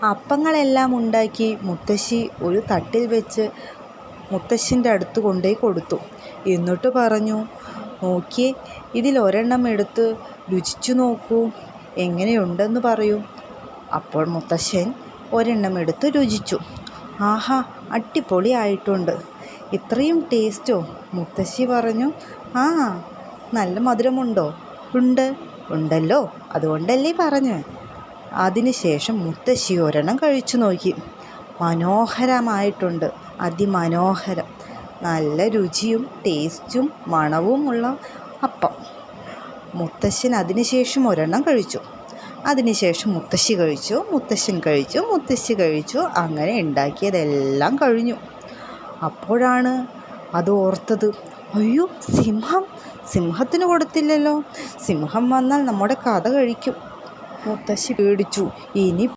അപ്പങ്ങളെല്ലാം ഉണ്ടാക്കി മുത്തശ്ശി ഒരു തട്ടിൽ വെച്ച് മുത്തശ്ശൻ്റെ അടുത്ത് കൊണ്ടുപോയി കൊടുത്തു. എന്നിട്ട് പറഞ്ഞു, നോക്കിയേ, ഇതിലൊരെണ്ണം എടുത്ത് രുചിച്ചു നോക്കൂ, എങ്ങനെയുണ്ടെന്ന് പറയൂ. അപ്പോൾ മുത്തശ്ശൻ ഒരെണ്ണം എടുത്ത് രുചിച്ചു. ആഹാ, അടിപൊളിയായിട്ടുണ്ട്. ഇത്രയും ടേസ്റ്റോ? മുത്തശ്ശി പറഞ്ഞു. ആ, നല്ല മധുരമുണ്ടോ? ഉണ്ടല്ലോ, അതുകൊണ്ടല്ലേ പറഞ്ഞ്. അതിനുശേഷം മുത്തശ്ശി ഒരെണ്ണം കഴിച്ചു നോക്കി. മനോഹരമായിട്ടുണ്ട്, അതിമനോഹരം. നല്ല രുചിയും ടേസ്റ്റും മണവുമുള്ള അപ്പം. മുത്തശ്ശൻ അതിനുശേഷം ഒരെണ്ണം കഴിച്ചു. അതിനുശേഷം മുത്തശ്ശി കഴിച്ചു, മുത്തശ്ശൻ കഴിച്ചു, മുത്തശ്ശി കഴിച്ചു. അങ്ങനെ ഉണ്ടാക്കിയതെല്ലാം കഴിഞ്ഞു. അപ്പോഴാണ് അത് ഓർത്തത്, അയ്യോ, സിംഹത്തിന് കൊടുത്തില്ലല്ലോ. സിംഹം വന്നാൽ നമ്മുടെ കഥ കഴിക്കും. മുത്തശ്ശി പേടിച്ചു. ഇനി